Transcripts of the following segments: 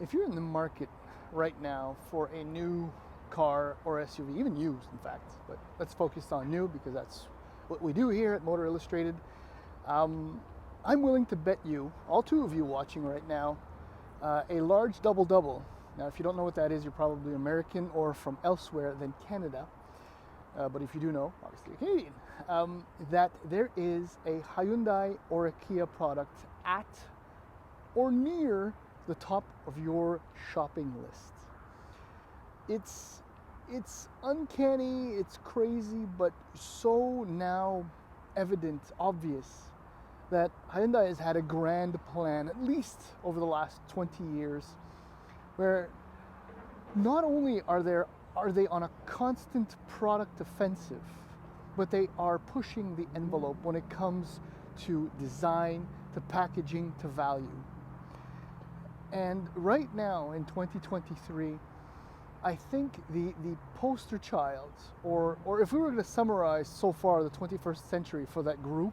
If you're in the market right now for a new car or SUV, even used in fact, but let's focus on new because that's what we do here at Motor Illustrated. I'm willing to bet you, all two of you watching right now, a large double-double. Now, if you don't know what that is, you're probably American or from elsewhere than Canada. But if you do know, obviously you're Canadian. That there is a Hyundai or a Kia product at or near the top of your shopping list. It's uncanny, it's crazy, but so now evident, obvious, that Hyundai has had a grand plan, at least over the last 20 years, where not only are they on a constant product offensive, but they are pushing the envelope when it comes to design, to packaging, to value. And right now in 2023, I think the poster child, or if we were going to summarize so far the 21st century for that group,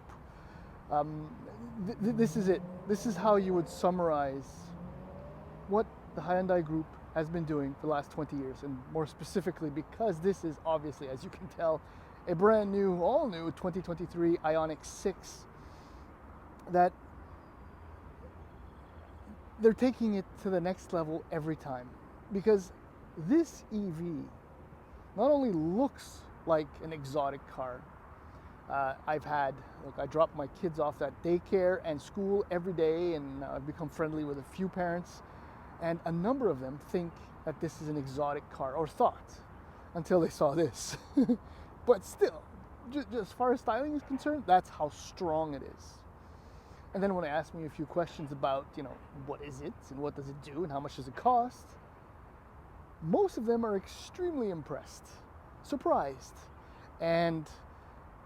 this is it. This is how you would summarize what the Hyundai Group has been doing for the last 20 years, and more specifically, because this is obviously, as you can tell, a brand new, all new 2023 Ioniq 6, that they're taking it to the next level every time. Because this EV not only looks like an exotic car. I drop my kids off at daycare and school every day, and I've become friendly with a few parents, and a number of them think that this is an exotic car, or thought, until they saw this. But still, just as far as styling is concerned, that's how strong it is. And then when they ask me a few questions about, what is it, and what does it do, and how much does it cost, most of them are extremely impressed, surprised, and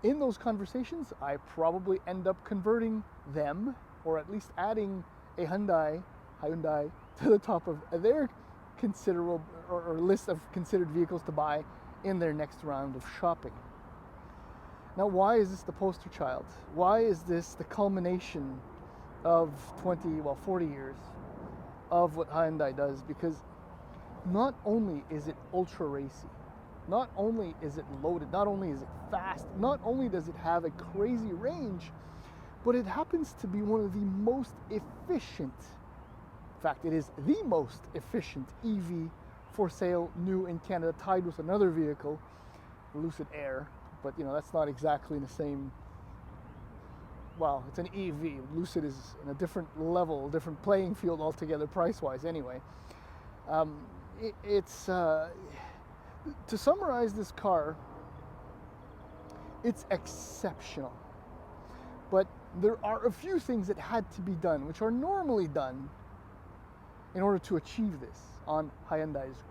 in those conversations, I probably end up converting them, or at least adding a Hyundai to the top of their considerable or list of considered vehicles to buy in their next round of shopping. Now, why is this the poster child? Why is this the culmination of 40 years of what Hyundai does? Because not only is it ultra racy, not only is it loaded, not only is it fast, not only does it have a crazy range, but it happens to be one of the most efficient, in fact, it is the most efficient EV for sale new in Canada, tied with another vehicle, Lucid Air, but that's not exactly the same. Well, it's an EV. Lucid is in a different level, different playing field altogether, price-wise anyway. To summarize this car, it's exceptional. But there are a few things that had to be done, which are normally done in order to achieve this on Hyundai's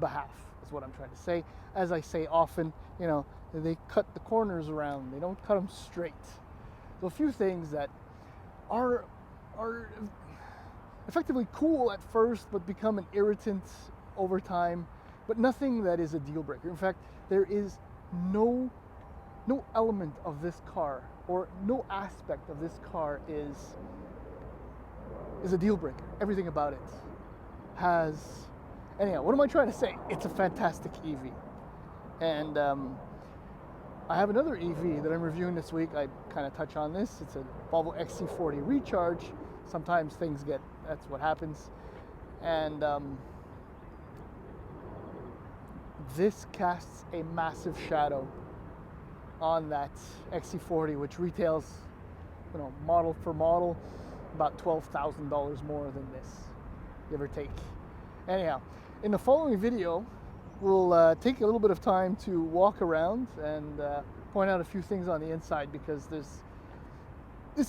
behalf, is what I'm trying to say. As I say often, they cut the corners around, they don't cut them straight. So a few things that are effectively cool at first, but become an irritant over time, but nothing that is a deal breaker. In fact, there is no element of this car, or no aspect of this car is a deal breaker. Everything about it has. Anyhow, what am I trying to say? It's a fantastic EV. And I have another EV that I'm reviewing this week. I kind of touch on this. It's a Volvo XC40 Recharge. Sometimes that's what happens. And this casts a massive shadow on that XC40, which retails, model for model, about $12,000 more than this, give or take. Anyhow, in the following video, we'll take a little bit of time to walk around and point out a few things on the inside, because this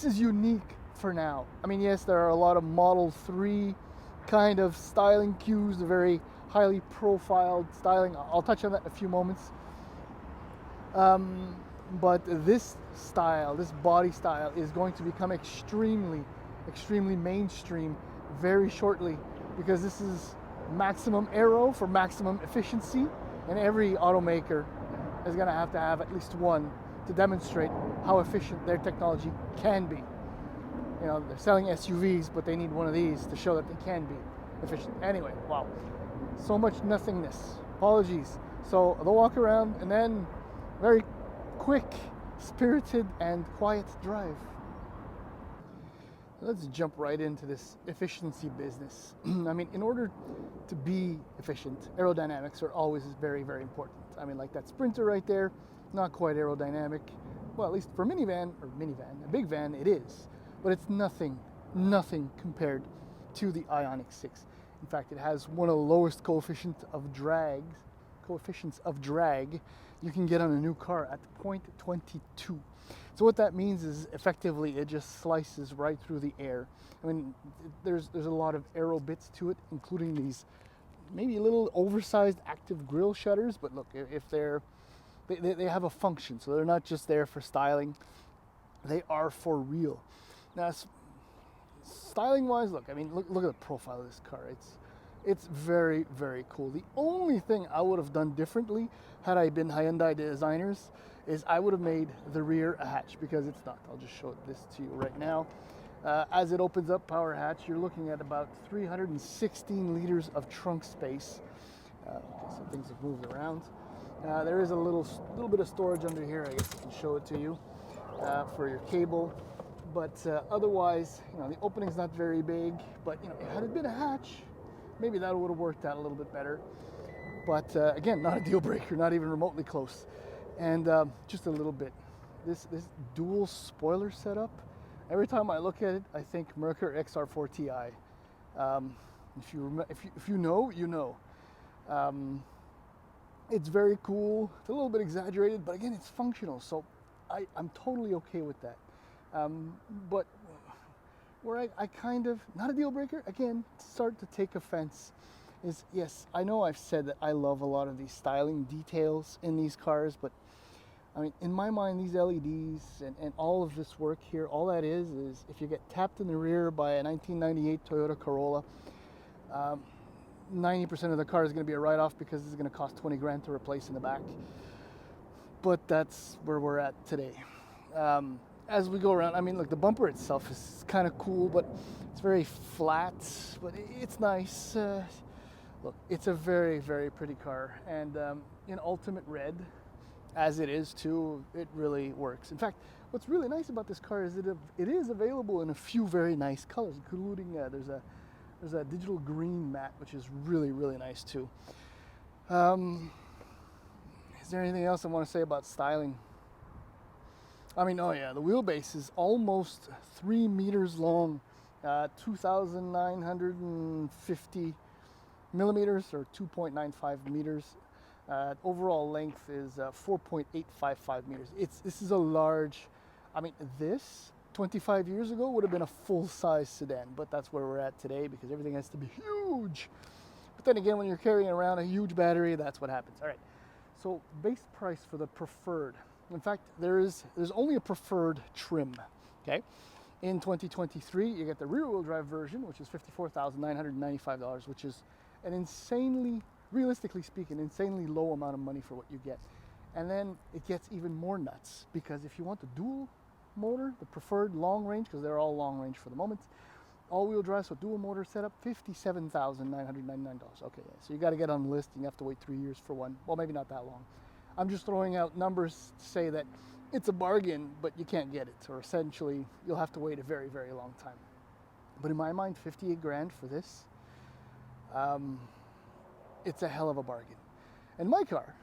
is unique for now. I mean, yes, there are a lot of Model 3 kind of styling cues, the very highly profiled styling. I'll touch on that in a few moments. But this style, this body style, is going to become extremely mainstream very shortly, because this is maximum aero for maximum efficiency, and every automaker is going to have at least one to demonstrate how efficient their technology can be. They're selling SUVs, but they need one of these to show that they can be. efficient. Anyway, wow, so much nothingness. Apologies. So the walk around and then very quick, spirited, and quiet drive. Let's jump right into this efficiency business. I mean, in order to be efficient, aerodynamics are always very, very important. I mean, like that Sprinter right there, not quite aerodynamic. Well, at least for minivan, a big van, it is. But it's nothing compared to the Ioniq 6. In fact, it has one of the lowest coefficients of drag you can get on a new car at 0.22. So what that means is effectively it just slices right through the air. I mean, there's a lot of aero bits to it, including these maybe a little oversized active grille shutters, but look, if they have a function, so they're not just there for styling, they are for real. Now, styling wise, look, I mean, look at the profile of this car. It's very, very cool. The only thing I would have done differently had I been Hyundai designers is I would have made the rear a hatch, because it's not. I'll just show this to you right now. As it opens up, power hatch, you're looking at about 316 liters of trunk space. Okay, so things have moved around. There is a little bit of storage under here. I guess I can show it to you for your cable. But otherwise, you know, the opening's not very big. But you know, had it been a hatch, maybe that would have worked out a little bit better. But again, not a deal breaker, not even remotely close. And just a little bit, this dual spoiler setup, every time I look at it, I think Mercury XR4 Ti. If you know, you know. It's very cool. It's a little bit exaggerated, but again, it's functional. So I'm totally okay with that. But where I kind of, not a deal breaker, again, start to take offense is, yes, I know I've said that I love a lot of these styling details in these cars, but I mean, in my mind, these LEDs and all of this work here, all that is if you get tapped in the rear by a 1998 Toyota Corolla, 90% of the car is going to be a write-off, because it's going to cost 20 grand to replace in the back. But that's where we're at today. As we go around, I mean, look, the bumper itself is kind of cool, but it's very flat, but it's nice. Look, it's a very, very pretty car, and in ultimate red, as it is too, it really works. In fact, what's really nice about this car is that it is available in a few very nice colors, including there's a digital green matte, which is really, really nice too. Is there anything else I want to say about styling? I mean, oh yeah, the wheelbase is almost 3 meters long, 2,950 millimeters, or 2.95 meters. Overall length is 4.855 meters. This is a large, I mean, this 25 years ago would have been a full-size sedan, but that's where we're at today, because everything has to be huge. But then again, when you're carrying around a huge battery, that's what happens. All right, so base price for the preferred. In fact, there's only a preferred trim, okay? In 2023, you get the rear-wheel drive version, which is $54,995, which is an insanely, realistically speaking, insanely low amount of money for what you get. And then it gets even more nuts, because if you want the dual motor, the preferred long range, because they're all long range for the moment, all-wheel drive, so dual motor setup, $57,999. Okay, yeah, so you got to get on the list, and you have to wait 3 years for one. Well, maybe not that long. I'm just throwing out numbers to say that it's a bargain, but you can't get it, or essentially you'll have to wait a very, very long time. But in my mind, 58 grand for this, it's a hell of a bargain. And my car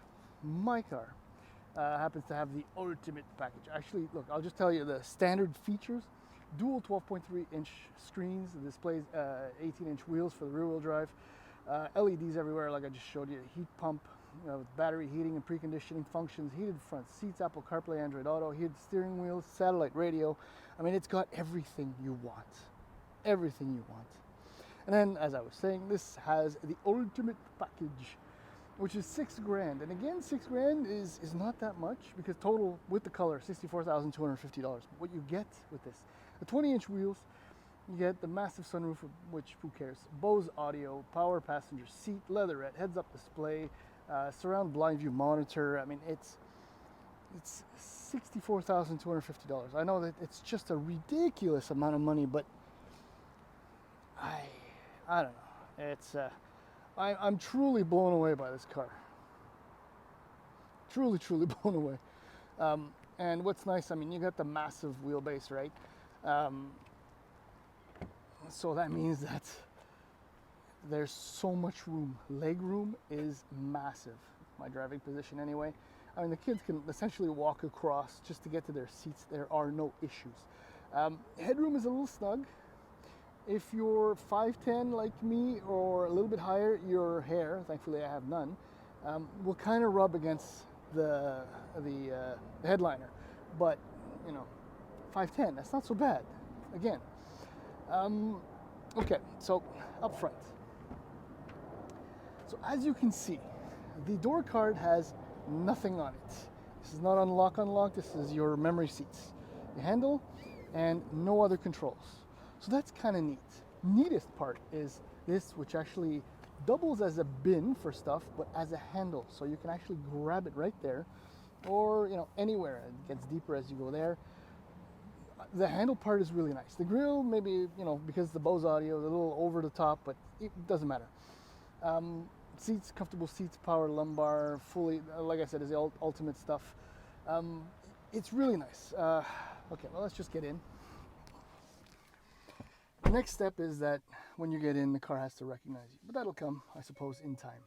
happens to have the ultimate package. Actually, look, I'll just tell you the standard features. Dual 12.3-inch screens, the displays 18-inch wheels for the rear-wheel drive, LEDs everywhere, like I just showed you, heat pump, with battery heating and preconditioning functions, heated front seats, Apple CarPlay, Android Auto, heated steering wheels, satellite radio. I mean, it's got everything you want. Everything you want. And then, as I was saying, this has the ultimate package, which is 6 grand. And again, 6 grand is not that much, because total with the color, $64,250. What you get with this, the 20-inch wheels, you get the massive sunroof, which who cares, Bose audio, power passenger seat, leatherette, heads-up display, surround blind view monitor. I mean, it's $64,250. I know that it's just a ridiculous amount of money, but I don't know. It's I'm truly blown away by this car. Truly, truly blown away. And what's nice, I mean, you got the massive wheelbase, right? Um, so that means that there's so much room. Leg room is massive. My driving position, anyway. I mean, the kids can essentially walk across just to get to their seats. There are no issues. Headroom is a little snug. If you're 5'10" like me or a little bit higher, your hair, thankfully I have none, will kind of rub against the headliner. But, you know, 5'10", that's not so bad. Again. Okay, so up front. So as you can see, the door card has nothing on it. This is not unlock. This is your memory seats. The handle and no other controls. So that's kind of neat. Neatest part is this, which actually doubles as a bin for stuff, but as a handle. So you can actually grab it right there or, you know, anywhere. It gets deeper as you go there. The handle part is really nice. The grill, maybe, you know, because the Bose audio is a little over the top, but it doesn't matter. Seats, comfortable seats, power lumbar, fully, like I said, is the ultimate stuff. It's really nice. Okay, well, let's just get in. The next step is that when you get in, the car has to recognize you, but that'll come, I suppose, in time.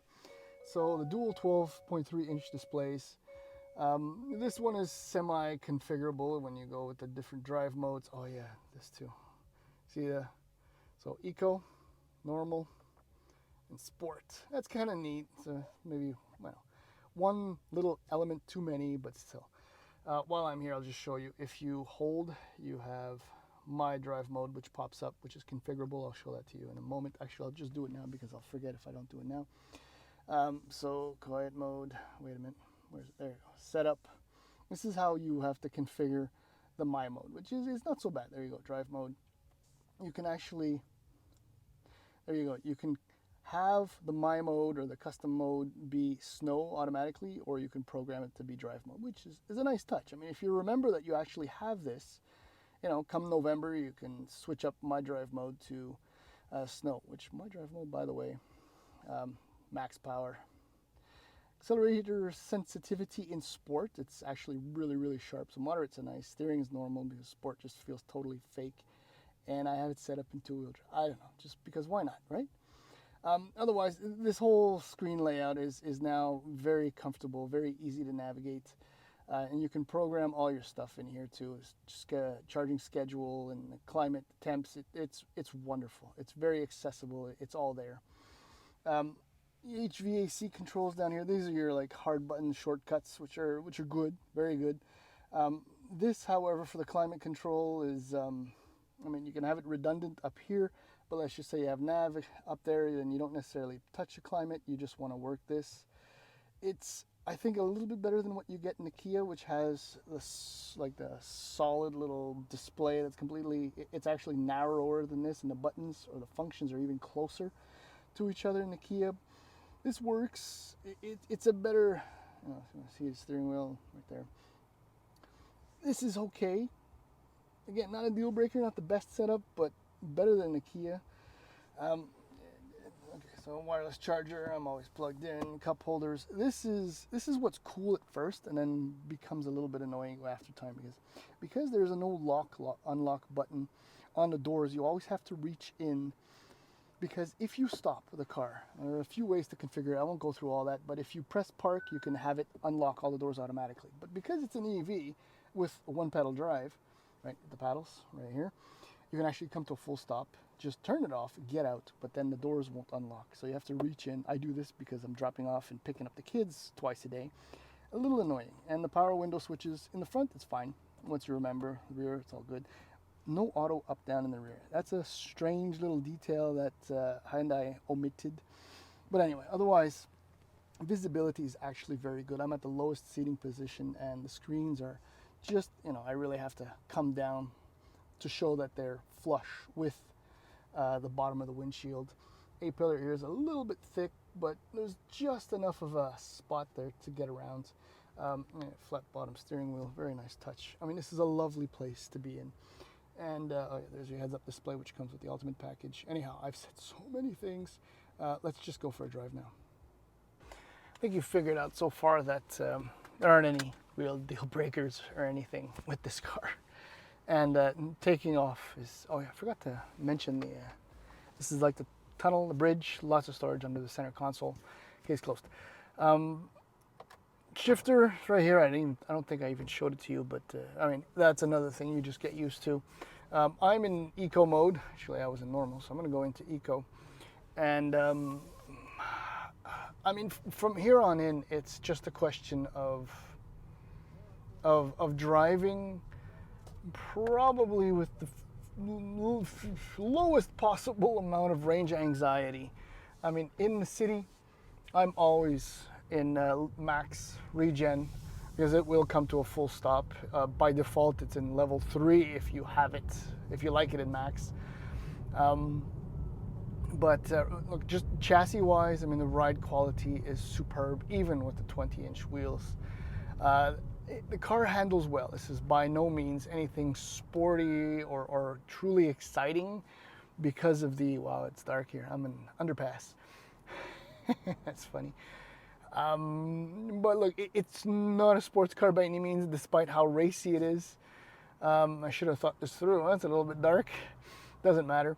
So the dual 12.3-inch displays. This one is semi-configurable when you go with the different drive modes. Oh yeah, this too. See so eco, normal, and sport. That's kind of neat. So maybe, well, one little element too many, but still. While I'm here, I'll just show you. If you hold, you have my drive mode, which pops up, which is configurable. I'll show that to you in a moment. Actually, I'll just do it now because I'll forget if I don't do it now. So quiet mode. Wait a minute. Where's there? You go. Setup. This is how you have to configure the my mode, which is not so bad. There you go. Drive mode. You can actually. There you go. You can have the my mode or the custom mode be snow automatically, or you can program it to be drive mode, which is a nice touch. I mean, if you remember that you actually have this, you know, come November, you can switch up my drive mode to snow, which my drive mode, by the way, max power. Accelerator sensitivity in sport, it's actually really, really sharp. So moderate's a nice. Steering is normal because sport just feels totally fake. And I have it set up in two-wheel drive. I don't know, just because why not, right? Otherwise, this whole screen layout is now very comfortable, very easy to navigate. And you can program all your stuff in here too. It's just charging schedule and climate, temps. It's wonderful. It's very accessible. It's all there. HVAC controls down here. These are your like hard button shortcuts, which are good, very good. This, however, for the climate control is, I mean, you can have it redundant up here, but let's just say you have nav up there, then you don't necessarily touch the climate. You just want to work this. It's, I think, a little bit better than what you get in the Kia, which has this, like the solid little display that's completely, it's actually narrower than this, and the buttons or the functions are even closer to each other in the Kia. This works. It's a better, you know, see the steering wheel right there. This is okay. Again, not a deal breaker, not the best setup, but better than the Kia. Okay, so wireless charger, I'm always plugged in. Cup holders. This is what's cool at first, and then becomes a little bit annoying after time because there's a no unlock button on the doors. You always have to reach in. Because if you stop the car, there are a few ways to configure it. I won't go through all that, but if you press park, you can have it unlock all the doors automatically. But because it's an EV with a one pedal drive, right, the paddles right here, you can actually come to a full stop, just turn it off, get out, but then the doors won't unlock. So you have to reach in. I do this because I'm dropping off and picking up the kids twice a day. A little annoying. And the power window switches in the front, it's fine. Once you remember, the rear, it's all good. No auto up down in the rear. That's a strange little detail that Hyundai omitted. But anyway, otherwise, visibility is actually very good. I'm at the lowest seating position, and the screens are just, you know, I really have to come down to show that they're flush with the bottom of the windshield. A-pillar here is a little bit thick, but there's just enough of a spot there to get around. Flat bottom steering wheel, very nice touch. I mean, this is a lovely place to be in. And oh yeah, there's your heads-up display, which comes with the Ultimate package. Anyhow, I've said so many things. Let's just go for a drive now. I think you've figured out so far that there aren't any real deal breakers or anything with this car. And taking off is, oh yeah, I forgot to mention this is like the tunnel, the bridge, lots of storage under the center console, case closed. Shifter right here, I don't think I even showed it to you, but I mean, that's another thing you just get used to. I'm in eco mode. Actually, I was in normal, so I'm gonna go into eco. And I mean, from here on in, it's just a question of driving probably with the lowest possible amount of range anxiety. I mean, in the city, I'm always in max regen because it will come to a full stop. By default, it's in level 3 if you have it, if you like it in max. But look, just chassis-wise, I mean, the ride quality is superb, even with the 20-inch wheels. The car handles well. This is by no means anything sporty or truly exciting because of the, wow, it's dark here. I'm in underpass. That's funny. But look, it's not a sports car by any means, despite how racy it is. I should have thought this through. Well, it's a little bit dark. Doesn't matter.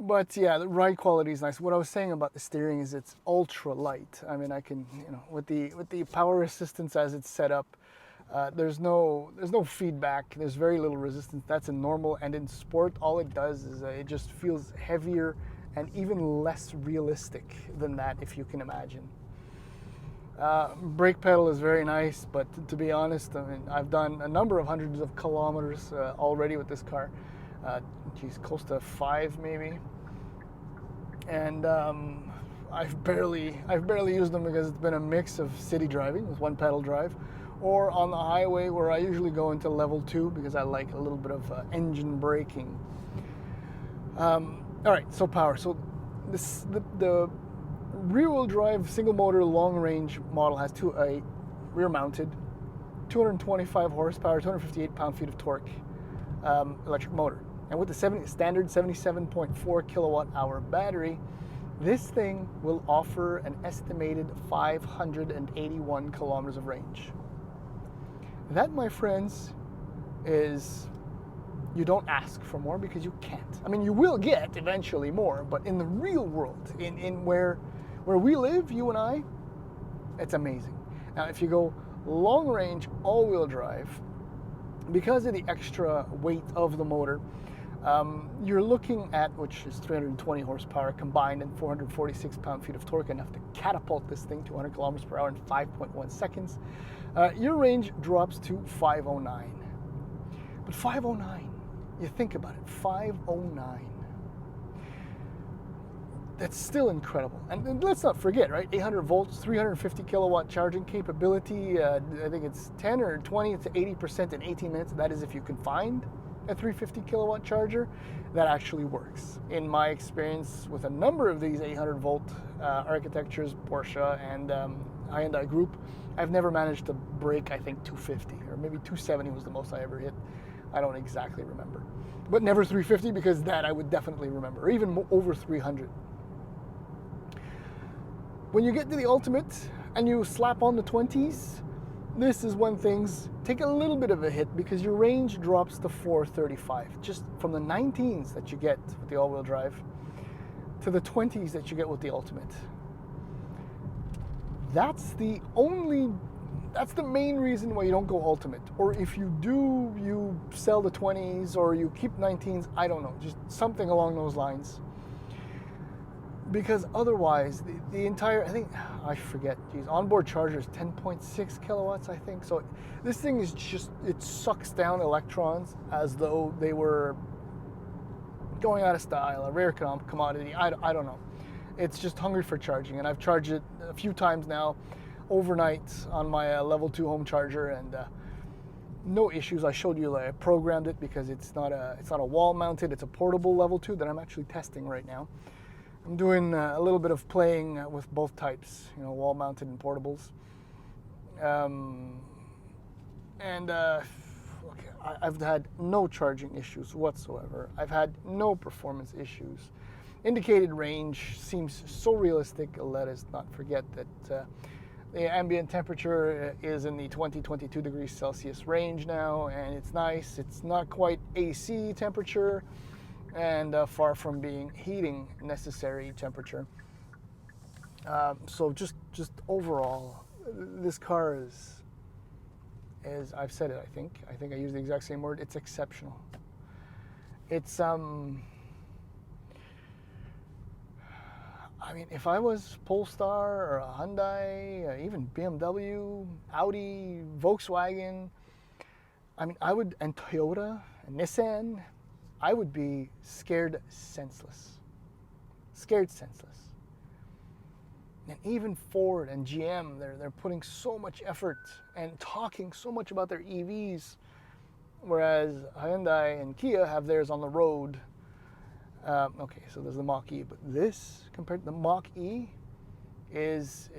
But yeah, the ride quality is nice. What I was saying about the steering is it's ultra light. I mean, I can, you know, with the power assistance as it's set up, there's no feedback. There's very little resistance. That's in normal, and in sport, all it does is it just feels heavier and even less realistic than that, if you can imagine. Brake pedal is very nice, but to be honest, I mean, I've done a number of hundreds of kilometers already with this car. Geez, close to 5 maybe, and I've barely used them because it's been a mix of city driving with one pedal drive, or on the highway where I usually go into level 2 because I like a little bit of engine braking. All right, so power. So the rear-wheel drive single motor long range model has a rear mounted 225 horsepower, 258 pound-feet of torque electric motor. And with the standard 77.4 kilowatt hour battery, this thing will offer an estimated 581 kilometers of range. That, my friends, is, you don't ask for more because you can't. I mean, you will get eventually more, but in the real world, in where we live, you and I, it's amazing. Now, if you go long range all-wheel drive, because of the extra weight of the motor, you're looking at, which is 320 horsepower combined and 446 pound-feet of torque, enough to catapult this thing to 100 kilometers per hour in 5.1 seconds. Your range drops to 509. But 509, you think about it, 509. That's still incredible. And let's not forget, right? 800 volts, 350 kilowatt charging capability. I think it's 10 or 20 to 80% in 18 minutes. That is if you can find a 350 kilowatt charger that actually works. In my experience with a number of these 800 volt architectures, Porsche and Hyundai Group, I've never managed to break, I think, 250, or maybe 270 was the most I ever hit. I don't exactly remember. But never 350, because that I would definitely remember, or even over 300. When you get to the Ultimate and you slap on the 20s, this is when things take a little bit of a hit because your range drops to 435, just from the 19s that you get with the all-wheel drive to the 20s that you get with the Ultimate. That's the main reason why you don't go Ultimate. Or if you do, you sell the 20s or you keep 19s, I don't know, just something along those lines. Because otherwise, the entire, I forget, onboard charger is 10.6 kilowatts, I think. So this thing is just, it sucks down electrons as though they were going out of style, a rare commodity. I don't know. It's just hungry for charging. And I've charged it a few times now overnight on my level 2 home charger, and no issues. I showed you I programmed it because it's not a wall mounted, it's a portable level 2 that I'm actually testing right now. I'm doing a little bit of playing with both types, wall-mounted and portables. okay, I've had no charging issues whatsoever. I've had no performance issues. Indicated range seems so realistic. Let us not forget that the ambient temperature is in the 22 degrees Celsius range now, and it's nice. It's not quite AC temperature, and far from being heating necessary temperature. So just overall, this car is I've said it. I think I used the exact same word. It's exceptional. It's I mean, if I was Polestar or a Hyundai, even BMW, Audi, Volkswagen, I mean, I would, and Toyota, and Nissan, I would be scared senseless. Scared senseless. And even Ford and GM, they're putting so much effort and talking so much about their EVs, whereas Hyundai and Kia have theirs on the road. Okay, so there's the Mach-E, but this, compared to the Mach-E, is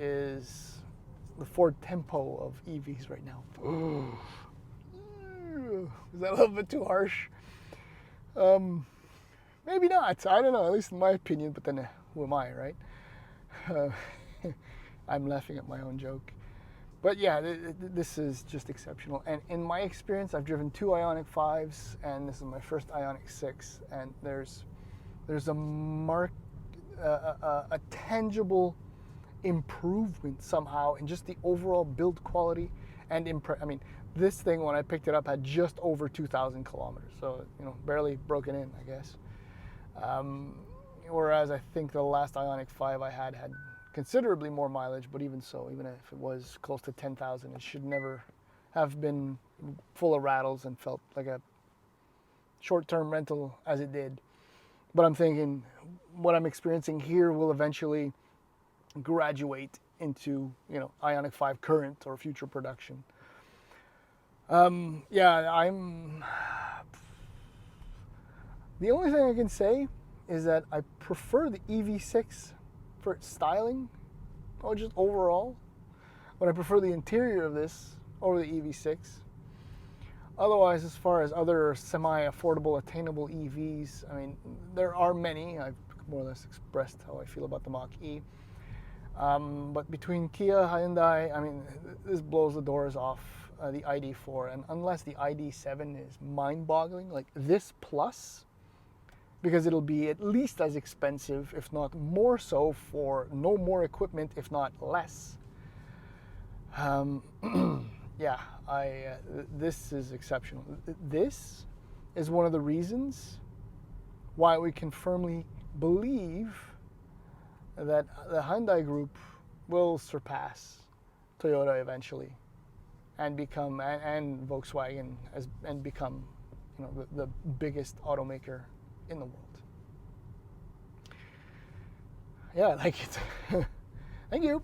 the Ford Tempo of EVs right now. Is that a little bit too harsh? Maybe not. I don't know, at least in my opinion, but then who am I, right? I'm laughing at my own joke. But yeah, this is just exceptional. And in my experience, I've driven 2 Ioniq 5s, and this is my first Ioniq 6, and there's a tangible improvement somehow in just the overall build quality and I mean, this thing, when I picked it up, had just over 2,000 kilometers, so barely broken in, I guess. Whereas I think the last Ioniq 5 I had considerably more mileage, but even so, even if it was close to 10,000, it should never have been full of rattles and felt like a short-term rental as it did. But I'm thinking what I'm experiencing here will eventually graduate into, Ioniq 5 current or future production. Yeah, the only thing I can say is that I prefer the EV6 for its styling, or just overall, but I prefer the interior of this over the EV6. Otherwise, as far as other semi-affordable, attainable EVs, I mean, there are many. I've more or less expressed how I feel about the Mach-E. But between Kia, Hyundai, I mean, this blows the doors off the ID4. And unless the ID7 is mind-boggling, like this plus, because it'll be at least as expensive, if not more so, for no more equipment, if not less. Yeah, this is exceptional. This is one of the reasons why we can firmly believe that the Hyundai Group will surpass Toyota eventually, and become and Volkswagen and become, the biggest automaker in the world. Yeah, I like it. Thank you.